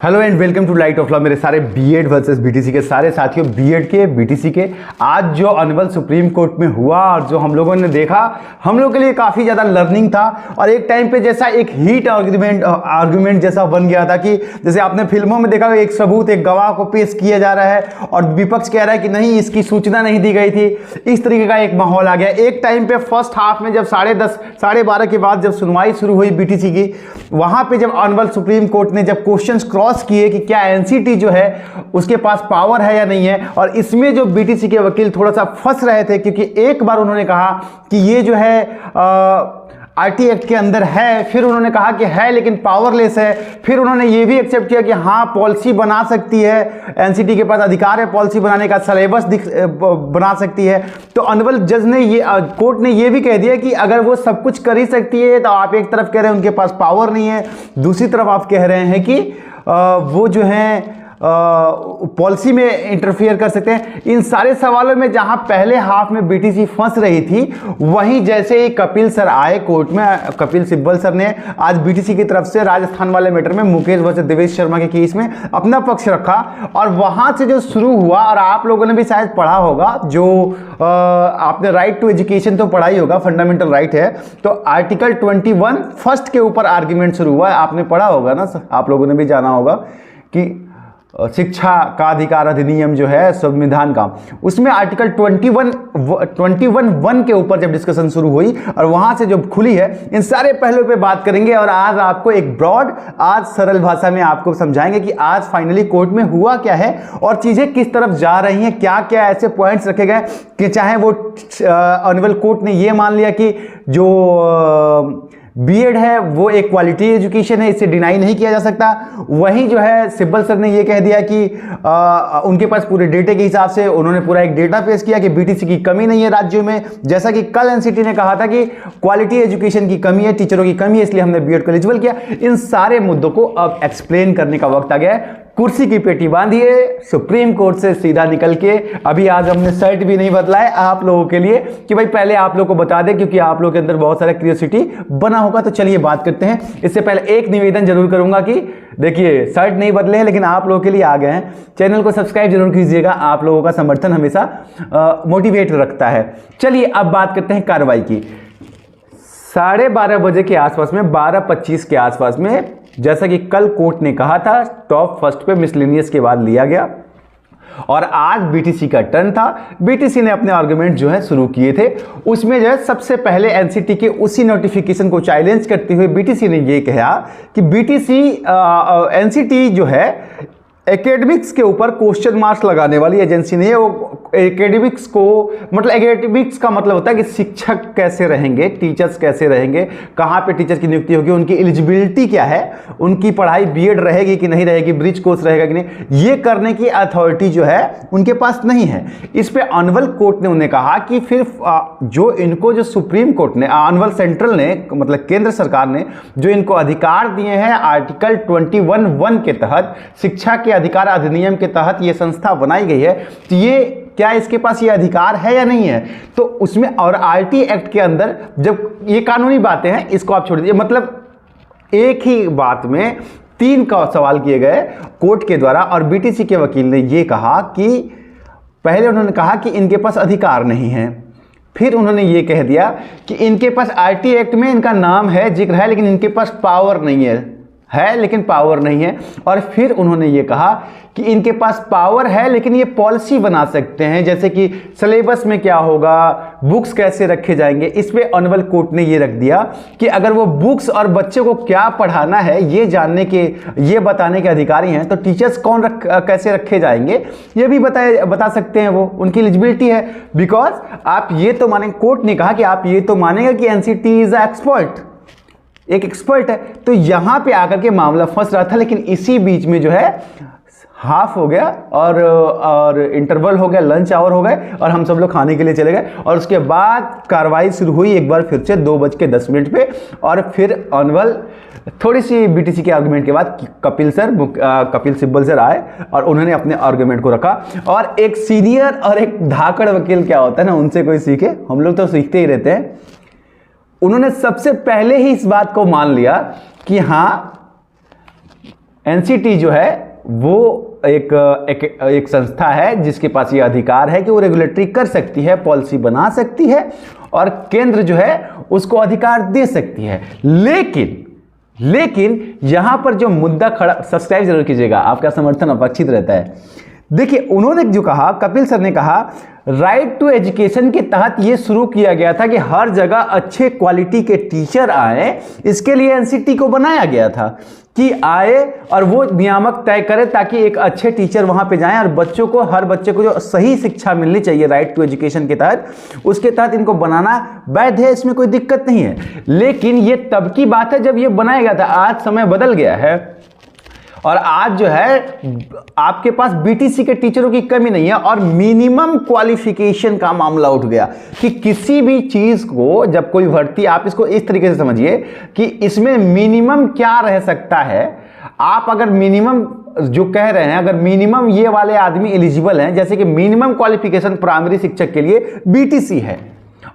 Hello and welcome to light of law. मेरे सारे BEd versus BTC के सारे साथियों, बीएड के बीटीसी के, आज जो अनवल सुप्रीम कोर्ट में हुआ और जो हम लोगों ने देखा, हम लोगों के लिए काफ़ी ज़्यादा लर्निंग था। और एक टाइम पे जैसा एक हीट आर्गुमेंट जैसा बन गया था कि जैसे आपने फिल्मों में देखा, एक सबूत, एक गवाह को पेश किया जा रहा है और विपक्ष कह रहा है कि नहीं, इसकी सूचना नहीं दी गई थी। इस तरीके का एक माहौल आ गया। एक टाइम पे फर्स्ट हाफ में जब 10:30 12:30 के बाद जब सुनवाई शुरू हुई बीटीसी की, वहाँ पे जब अनवल सुप्रीम कोर्ट ने जब क्वेश्चंस क्रॉस किए कि क्या एनसीटी जो है उसके पास पावर है या नहीं है, और इसमें जो बीटीसी के वकील थोड़ा सा फंस रहे थे, क्योंकि एक बार उन्होंने कहा कि ये जो है आरटी एक्ट के अंदर है, फिर उन्होंने कहा कि है लेकिन पावरलेस है, फिर उन्होंने ये भी एक्सेप्ट किया कि हाँ पॉलिसी बना सकती है, एनसीटी के पास अधिकार है पॉलिसी बनाने का, सिलेबस बना सकती है। तो अनवल जज ने ये, कोर्ट ने ये भी कह दिया कि अगर वो सब कुछ कर ही सकती है तो आप एक तरफ कह रहे हैं उनके पास पावर नहीं है, दूसरी तरफ आप कह रहे हैं कि वो जो है पॉलिसी में इंटरफियर कर सकते हैं। इन सारे सवालों में जहां पहले हाफ में बीटीसी फंस रही थी, वहीं जैसे ही कपिल सर आए कोर्ट में, कपिल सिब्बल सर ने आज बीटीसी की तरफ से राजस्थान वाले मैटर में मुकेश वर्सेस देवेश शर्मा के केस में अपना पक्ष रखा, और वहां से जो शुरू हुआ, और आप लोगों ने भी शायद पढ़ा होगा, जो आपने राइट टू एजुकेशन तो पढ़ा ही होगा, फंडामेंटल राइट है, तो आर्टिकल 21 फर्स्ट के ऊपर आर्ग्यूमेंट शुरू हुआ है। आपने पढ़ा होगा ना, आप लोगों ने भी जाना होगा कि शिक्षा का अधिकार अधिनियम जो है संविधान का, उसमें आर्टिकल 21(1) के ऊपर जब डिस्कशन शुरू हुई और वहां से जो खुली है, इन सारे पहलुओं पे बात करेंगे। और आज आपको एक ब्रॉड, आज सरल भाषा में आपको समझाएंगे कि आज फाइनली कोर्ट में हुआ क्या है और चीजें किस तरफ जा रही हैं, क्या क्या ऐसे पॉइंट्स रखे गए कि चाहे वो अनवल कोर्ट ने ये मान लिया कि जो बीएड है वो एक क्वालिटी एजुकेशन है, इसे डिनाई नहीं किया जा सकता, वहीं जो है सिब्बल सर ने ये कह दिया कि उनके पास पूरे डेटे के हिसाब से उन्होंने पूरा एक डेटा पेश किया कि बीटीसी की कमी नहीं है राज्यों में, जैसा कि कल एनसीटी ने कहा था कि क्वालिटी एजुकेशन की कमी है, टीचरों की कमी है, इसलिए हमने बीएड को एलिजिबल किया। इन सारे मुद्दों को अब एक्सप्लेन करने का वक्त आ गया है। कुर्सी की पेटी बांधिए, सुप्रीम कोर्ट से सीधा निकल के, अभी आज हमने शर्ट भी नहीं बदला है आप लोगों के लिए कि भाई पहले आप लोगों को बता दें, क्योंकि आप लोगों के अंदर बहुत सारा क्यूरियोसिटी बना होगा। तो चलिए बात करते हैं। इससे पहले एक निवेदन जरूर करूंगा कि देखिए, शर्ट नहीं बदले हैं लेकिन आप लोगों के लिए आ गए हैं, चैनल को सब्सक्राइब जरूर कीजिएगा, आप लोगों का समर्थन हमेशा मोटिवेट रखता है। चलिए अब बात करते हैं कार्रवाई की। 12:30 बजे के आसपास में, 12:25 के आसपास में, जैसा कि कल कोर्ट ने कहा था, टॉप फर्स्ट पे मिसलेनियस के बाद लिया गया और आज बीटीसी का टर्न था। बीटीसी ने अपने आर्गुमेंट जो है शुरू किए थे। उसमें जो है सबसे पहले एनसीटी के उसी नोटिफिकेशन को चैलेंज करते हुए बीटीसी ने ये कहा कि बीटीसी एनसीटी जो है एकेडमिक्स के ऊपर क्वेश्चन मार्क्स लगाने वाली एजेंसी नहीं है। वो एकेडमिक्स को, मतलब एकेडमिक्स का मतलब होता है कि शिक्षक कैसे रहेंगे, टीचर्स कैसे रहेंगे, कहाँ पे टीचर की नियुक्ति होगी, उनकी एलिजिबिलिटी क्या है, उनकी पढ़ाई बीएड रहेगी कि नहीं रहेगी, ब्रिज कोर्स रहेगा कि नहीं, ये करने की अथॉरिटी जो है उनके पास नहीं है। इस पे अनवल कोर्ट ने उन्हें कहा कि फिर जो इनको, जो सुप्रीम कोर्ट ने, अनवल सेंट्रल ने, मतलब केंद्र सरकार ने जो इनको अधिकार दिए हैं आर्टिकल 21(1) के तहत, शिक्षा के अधिकार अधिनियम के तहत ये संस्था बनाई गई है, तो ये क्या इसके पास ये अधिकार है या नहीं है। तो उसमें, और आरटी एक्ट के अंदर जब ये कानूनी बातें हैं, इसको आप छोड़ दीजिए, मतलब एक ही बात में 3 का सवाल किए गए कोर्ट के द्वारा, और बीटीसी के वकील ने ये कहा कि पहले उन्होंने कहा कि इनके पास अधिकार नहीं है, फिर उन्होंने ये कह दिया कि इनके पास आरटी एक्ट में इनका नाम है, जिक्र है, लेकिन इनके पास पावर नहीं है लेकिन पावर नहीं है। और फिर उन्होंने ये कहा कि इनके पास पावर है लेकिन ये पॉलिसी बना सकते हैं, जैसे कि सिलेबस में क्या होगा, बुक्स कैसे रखे जाएंगे। इस पे अनवल कोर्ट ने ये रख दिया कि अगर वो बुक्स और बच्चे को क्या पढ़ाना है ये जानने के, ये बताने के अधिकारी हैं, तो टीचर्स कैसे रखे जाएंगे ये भी बता सकते हैं, वो उनकी एलिजिबिलिटी है। बिकॉज आप ये तो मानेंगे, कोर्ट ने कहा कि आप ये तो मानेंगे कि एनसीटी इज एक्सपर्ट, एक एक्सपर्ट है। तो यहां पे आकर के मामला फंस रहा था, लेकिन इसी बीच में जो है हाफ हो गया और इंटरवल हो गया, लंच आवर हो गए और हम सब लोग खाने के लिए चले गए, और उसके बाद कार्रवाई शुरू हुई एक बार फिर से 2:10 पे। और फिर अनवल थोड़ी सी बीटीसी के आर्गुमेंट के बाद कपिल सिब्बल सर आए और उन्होंने अपने आर्गुमेंट को रखा। और एक सीनियर और एक धाकड़ वकील क्या होता है ना, उनसे कोई सीखे, हम लोग तो सीखते ही रहते हैं। उन्होंने सबसे पहले ही इस बात को मान लिया कि हाँ एनसीटी जो है वो एक संस्था है जिसके पास ये अधिकार है कि वो रेगुलेटरी कर सकती है, पॉलिसी बना सकती है और केंद्र जो है उसको अधिकार दे सकती है। लेकिन यहां पर जो मुद्दा खड़ा, सब्सक्राइब जरूर कीजिएगा, आपका समर्थन अपेक्षित रहता है। देखिए उन्होंने जो कहा, कपिल सर ने कहा, राइट टू एजुकेशन के तहत ये शुरू किया गया था कि हर जगह अच्छे क्वालिटी के टीचर आए, इसके लिए एनसीटी को बनाया गया था कि आए और वो नियामक तय करे ताकि एक अच्छे टीचर वहां पे जाएं और बच्चों को, हर बच्चे को जो सही शिक्षा मिलनी चाहिए राइट टू एजुकेशन के तहत, उसके तहत इनको बनाना वैध है, इसमें कोई दिक्कत नहीं है। लेकिन ये तब की बात है जब ये बनाया गया था, आज समय बदल गया है और आज जो है आपके पास बीटीसी के टीचरों की कमी नहीं है और मिनिमम क्वालिफिकेशन का मामला उठ गया कि किसी भी चीज को जब कोई भर्ती, आप इसको इस तरीके से समझिए कि इसमें मिनिमम क्या रह सकता है। आप अगर मिनिमम जो कह रहे हैं, अगर मिनिमम ये वाले आदमी एलिजिबल हैं, जैसे कि मिनिमम क्वालिफिकेशन प्राइमरी शिक्षक के लिए बीटीसी है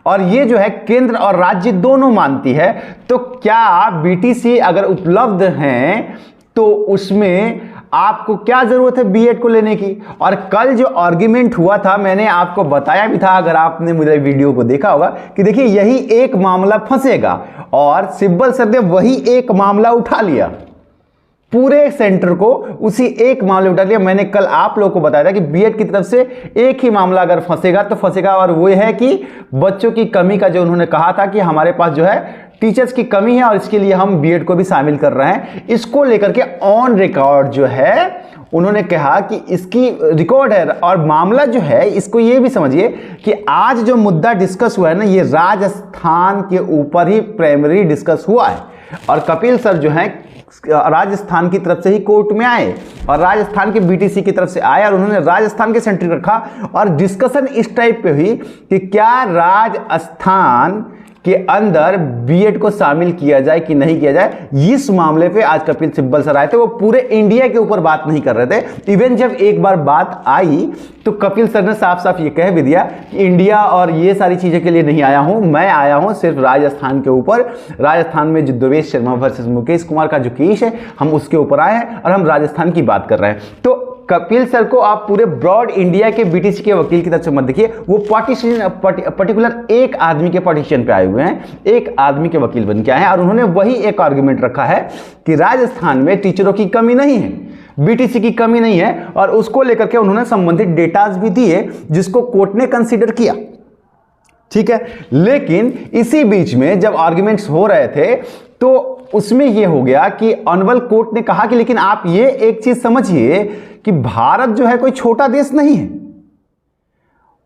और ये जो है केंद्र और राज्य दोनों मानती है, तो क्या बीटीसी अगर उपलब्ध हैं तो उसमें आपको क्या जरूरत है बीएड को लेने की। और कल जो आर्गुमेंट हुआ था, मैंने आपको बताया भी था, अगर आपने मुझे वीडियो को देखा होगा, कि देखिए यही एक मामला फंसेगा और सिब्बल सर ने वही एक मामला उठा लिया, पूरे सेंटर को उसी एक मामले उठा लिया। मैंने कल आप लोगों को बताया था कि बीएड की तरफ से एक ही मामला अगर फंसेगा तो फंसेगा, और वो है कि बच्चों की कमी का जो उन्होंने कहा था कि हमारे पास जो है टीचर्स की कमी है और इसके लिए हम बीएड को भी शामिल कर रहे हैं, इसको लेकर के ऑन रिकॉर्ड जो है उन्होंने कहा कि इसकी रिकॉर्ड है। और मामला जो है, इसको ये भी समझिए कि आज जो मुद्दा डिस्कस हुआ है ना, ये राजस्थान के ऊपर ही प्राइमरी डिस्कस हुआ है और कपिल सर जो है राजस्थान की तरफ से ही कोर्ट में आए और राजस्थान के बीटीसी की तरफ से आए और उन्होंने राजस्थान के सेंटर रखा और डिस्कशन इस टाइप पे हुई कि क्या राजस्थान के अंदर बीएड को शामिल किया जाए कि नहीं किया जाए। इस मामले पे आज कपिल सिब्बल सर आए थे, वो पूरे इंडिया के ऊपर बात नहीं कर रहे थे। इवन जब एक बार बात आई तो कपिल सर ने साफ साफ ये कह भी दिया कि इंडिया और ये सारी चीजें के लिए नहीं आया हूं, मैं आया हूं सिर्फ राजस्थान के ऊपर। राजस्थान में जो देवेश शर्मा वर्सेस मुकेश कुमार का जो केस है, हम उसके ऊपर आए हैं और हम राजस्थान की बात कर रहे हैं। तो कपिल सर को आप पूरे ब्रॉड इंडिया के बीटीसी के वकील की तरफ से मत देखिए, वो पर्टिकुलर एक आदमी के पार्टीशन पे आए हुए हैं, एक आदमी के वकील बन के आए हैं और उन्होंने वही एक आर्गुमेंट रखा है कि राजस्थान में टीचरों की कमी नहीं है, बीटीसी की कमी नहीं है, और उसको लेकर के उन्होंने संबंधित डेटाज भी दिए जिसको कोर्ट ने कंसीडर किया। ठीक है, लेकिन इसी बीच में जब आर्गुमेंट्स हो रहे थे तो उसमें यह हो गया कि ऑनरेबल कोर्ट ने कहा कि लेकिन आप ये एक चीज समझिए कि भारत जो है कोई छोटा देश नहीं है,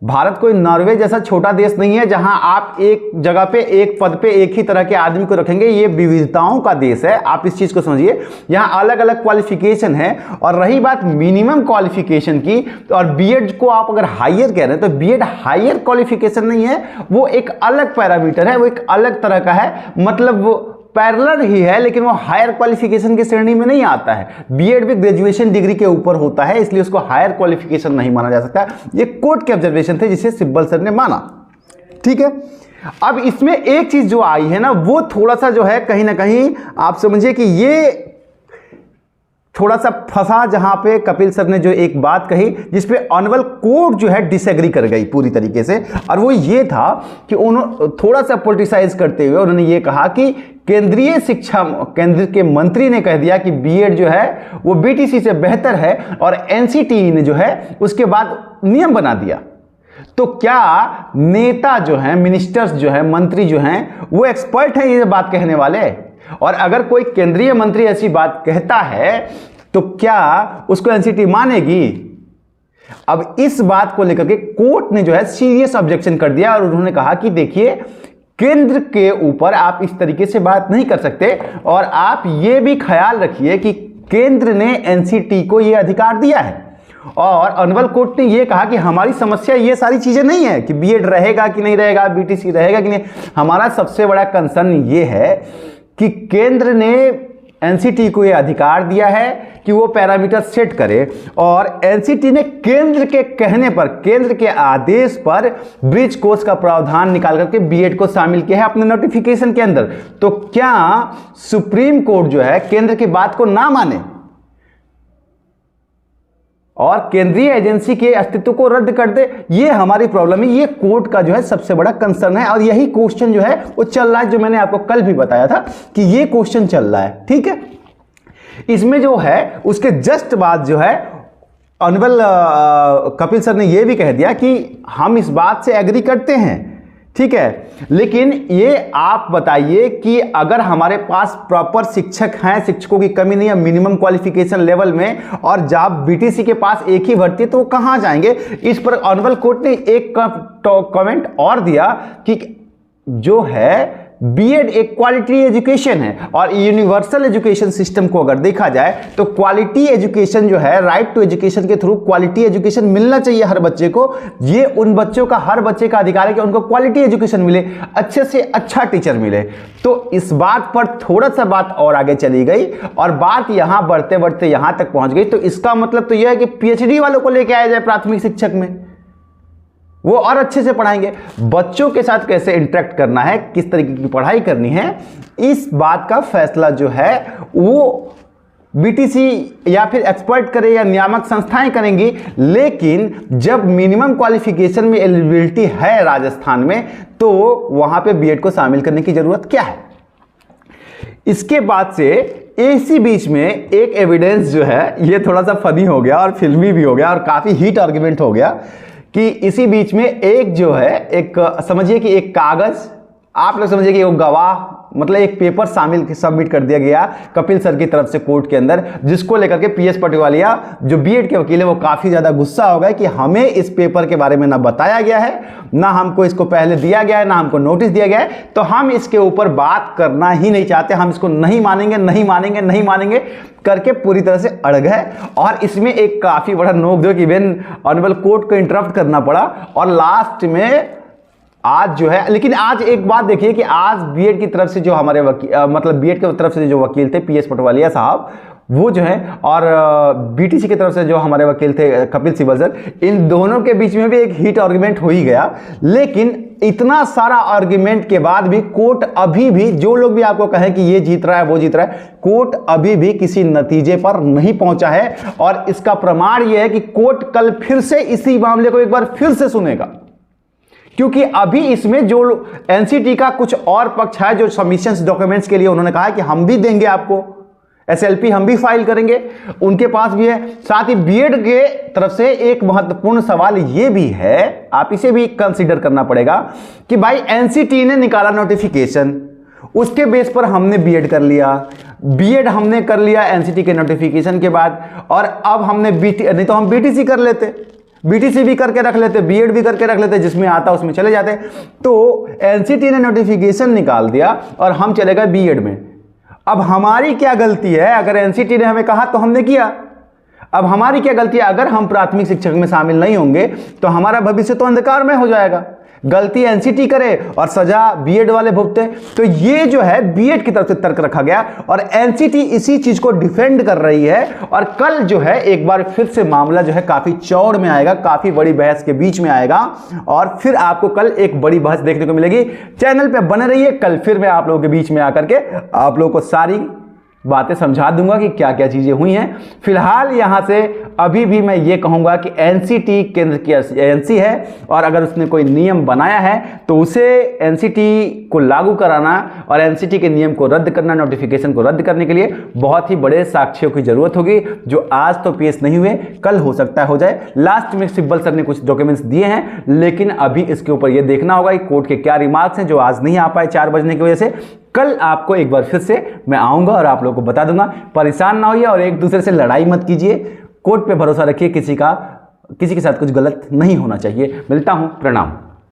भारत कोई नॉर्वे जैसा छोटा देश नहीं है जहां आप एक जगह पे एक पद पे एक ही तरह के आदमी को रखेंगे। ये विविधताओं का देश है, आप इस चीज को समझिए। यहां अलग अलग क्वालिफिकेशन है। और रही बात मिनिमम क्वालिफिकेशन की, तो और बीएड को आप अगर हायर कह रहे हैं तो बीएड हायर क्वालिफिकेशन नहीं है, वो एक अलग पैरामीटर है, वो एक अलग तरह का है, मतलब वो पैरेलल ही है लेकिन वो हायर क्वालिफिकेशन की श्रेणी में नहीं आता है। बीएड भी ग्रेजुएशन डिग्री के ऊपर होता है, इसलिए उसको हायर क्वालिफिकेशन नहीं माना जा सकता। ये कोर्ट के ऑब्जर्वेशन थे जिसे सिब्बल सर ने माना। ठीक है, अब इसमें एक चीज जो आई है ना, वो थोड़ा सा जो है कहीं ना कहीं आप समझिए कि ये थोड़ा सा फंसा, जहां पे कपिल सर ने जो एक बात कही जिसपे ऑनरेबल कोर्ट जो है डिसएग्री कर गई पूरी तरीके से, और वो ये था कि उन्होंने थोड़ा सा पॉलिटिसाइज करते हुए उन्होंने ये कहा कि केंद्रीय शिक्षा, केंद्र के मंत्री ने कह दिया कि बीएड जो है वो बीटीसी से बेहतर है और एनसीटी ने जो है उसके बाद नियम बना दिया। तो क्या नेता जो हैं, मिनिस्टर्स जो हैं, मंत्री जो हैं, वो एक्सपर्ट हैं ये बात कहने वाले? और अगर कोई केंद्रीय मंत्री ऐसी बात कहता है तो क्या उसको एनसीटी मानेगी? अब इस बात को लेकर के कोर्ट ने जो है सीरियस ऑब्जेक्शन कर दिया और उन्होंने कहा कि देखिए केंद्र के ऊपर आप इस तरीके से बात नहीं कर सकते, और आप ये भी ख्याल रखिए कि केंद्र ने एनसीटी को यह अधिकार दिया है। और ऑनरेबल कोर्ट ने यह कहा कि हमारी समस्या ये सारी चीजें नहीं है कि बीएड रहेगा कि नहीं रहेगा, बीटीसी रहेगा कि नहीं। हमारा सबसे बड़ा कंसर्न ये है कि केंद्र ने एनसीटी को यह अधिकार दिया है कि वो पैरामीटर सेट करे, और एनसीटी ने केंद्र के कहने पर, केंद्र के आदेश पर ब्रिज कोर्स का प्रावधान निकाल करके बीएड को शामिल किया है अपने नोटिफिकेशन के अंदर। तो क्या सुप्रीम कोर्ट जो है केंद्र की बात को ना माने? और केंद्रीय एजेंसी के अस्तित्व को रद्द कर दे। ये हमारी प्रॉब्लम है, ये कोर्ट का जो है सबसे बड़ा कंसर्न है और यही क्वेश्चन जो है वो चल रहा है, जो मैंने आपको कल भी बताया था कि ये क्वेश्चन चल रहा है। ठीक है, इसमें जो है उसके जस्ट बाद जो है ऑनरेबल कपिल सर ने ये भी कह दिया कि हम इस बात से एग्री करते हैं, ठीक है, लेकिन ये आप बताइए कि अगर हमारे पास प्रॉपर शिक्षक हैं, शिक्षकों की कमी नहीं है मिनिमम क्वालिफिकेशन लेवल में, और जॉब बीटीसी के पास एक ही भर्ती है, तो वो कहां जाएंगे? इस पर ऑनरेबल कोर्ट ने एक कमेंट और दिया कि जो है बीएड एक क्वालिटी एजुकेशन है और यूनिवर्सल एजुकेशन सिस्टम को अगर देखा जाए तो क्वालिटी एजुकेशन जो है, राइट टू एजुकेशन के थ्रू क्वालिटी एजुकेशन मिलना चाहिए हर बच्चे को। ये उन बच्चों का, हर बच्चे का अधिकार है कि उनको क्वालिटी एजुकेशन मिले, अच्छे से अच्छा टीचर मिले। तो इस बात पर थोड़ा सा बात और आगे चली गई और बात यहां बढ़ते बढ़ते यहां तक पहुंच गई। तो इसका मतलब तो यह है कि पीएचडी वालों को लेके आया जाए प्राथमिक शिक्षक में, वो और अच्छे से पढ़ाएंगे। बच्चों के साथ कैसे इंटरेक्ट करना है, किस तरीके की पढ़ाई करनी है, इस बात का फैसला जो है वो बीटीसी या फिर एक्सपर्ट करे या नियामक संस्थाएं करेंगी। लेकिन जब मिनिमम क्वालिफिकेशन में एलिजिबिलिटी है राजस्थान में, तो वहां पे बीएड को शामिल करने की जरूरत क्या है? इसके बाद से इसी बीच में एक एविडेंस जो है, ये थोड़ा सा फनी हो गया और फिल्मी भी हो गया और काफी हीट आर्गुमेंट हो गया कि इसी बीच में एक जो है, एक समझिए कि एक कागज, आप लोग समझिए कि वो गवाह, मतलब एक पेपर सबमिट कर दिया गया कपिल सर की तरफ से कोर्ट के अंदर, जिसको लेकर के पीएस पटवालिया जो बीएड के वकील है वो काफी ज्यादा गुस्सा हो गए कि हमें इस पेपर के बारे में ना बताया गया है, ना हमको इसको पहले दिया गया है, ना हमको नोटिस दिया गया है, तो हम इसके ऊपर बात करना ही नहीं चाहते, हम इसको नहीं मानेंगे, नहीं मानेंगे, नहीं मानेंगे करके पूरी तरह से अड़ गए। और इसमें एक काफी बड़ा नोकझोंक, इवन ऑनरेबल कोर्ट को इंटरप्ट करना पड़ा और लास्ट में आज जो है, लेकिन आज एक बात देखिए कि आज बीएड की तरफ से जो हमारे वकील, मतलब बीएड की तरफ से जो वकील थे पीएस पटवालिया साहब, वो जो है, और बीटीसी की तरफ से जो हमारे वकील थे कपिल सिब्बल सर, इन दोनों के बीच में भी एक हीट आर्गुमेंट हो ही गया। लेकिन इतना सारा आर्गुमेंट के बाद भी कोर्ट अभी भी, जो लोग भी आपको कहें कि ये जीत रहा है वो जीत रहा है, कोर्ट अभी भी किसी नतीजे पर नहीं पहुंचा है। और इसका प्रमाण यह है कि कोर्ट कल फिर से इसी मामले को एक बार फिर से सुनेगा, क्योंकि अभी इसमें जो एनसीटी का कुछ और पक्ष है, जो सबमिशंस डॉक्यूमेंट्स के लिए उन्होंने कहा है कि हम भी देंगे आपको, एसएलपी हम भी फाइल करेंगे, उनके पास भी है। साथ ही बीएड के तरफ से एक महत्वपूर्ण सवाल ये भी है, आप इसे भी कंसीडर करना पड़ेगा कि भाई एनसीटी ने निकाला नोटिफिकेशन, उसके बेस पर हमने बीएड कर लिया, बीएड हमने कर लिया एनसीटी के नोटिफिकेशन के बाद, और अब हमने नहीं तो हम बीटीसी कर लेते, बीटीसी भी करके रख लेते, बीएड भी करके रख लेते, जिसमें आता उसमें चले जाते। तो एनसीटी ने नोटिफिकेशन निकाल दिया और हम चले गए बीएड में। अब हमारी क्या गलती है? अगर एनसीटी ने हमें कहा तो हमने किया, अब हमारी क्या गलती है? अगर हम प्राथमिक शिक्षक में शामिल नहीं होंगे तो हमारा भविष्य तो अंधकार में हो जाएगा। गलती एनसीटी करे और सजा बीएड वाले भुगते। तो ये जो है बीएड की तरफ से तर्क रखा गया और एनसीटी इसी चीज को डिफेंड कर रही है। और कल जो है एक बार फिर से मामला जो है काफी चौड़ में आएगा, काफी बड़ी बहस के बीच में आएगा और फिर आपको कल एक बड़ी बहस देखने को मिलेगी। चैनल पे बने रहिए, कल फिर मैं आप लोगों के बीच में आकर के आप लोगों को सारी बातें समझा दूंगा कि क्या क्या चीजें हुई हैं। फिलहाल यहां से अभी भी मैं ये कहूंगा कि एनसीटी केंद्र की एजेंसी है और अगर उसने कोई नियम बनाया है तो उसे एनसीटी को लागू कराना और एनसीटी के नियम को रद्द करना, नोटिफिकेशन को रद्द करने के लिए बहुत ही बड़े साक्ष्यों की जरूरत होगी, जो आज तो पेश नहीं हुए, कल हो सकता है हो जाए। लास्ट में सिब्बल सर ने कुछ डॉक्यूमेंट्स दिए हैं, लेकिन अभी इसके ऊपर यह देखना होगा कि कोर्ट के क्या रिमार्क्स हैं जो आज नहीं आ पाए 4 बजने की वजह से। कल आपको एक बार फिर से मैं आऊंगा और आप लोगों को बता दूंगा। परेशान ना होइए और एक दूसरे से लड़ाई मत कीजिए, कोर्ट पे भरोसा रखिए, किसी के साथ कुछ गलत नहीं होना चाहिए। मिलता हूं, प्रणाम।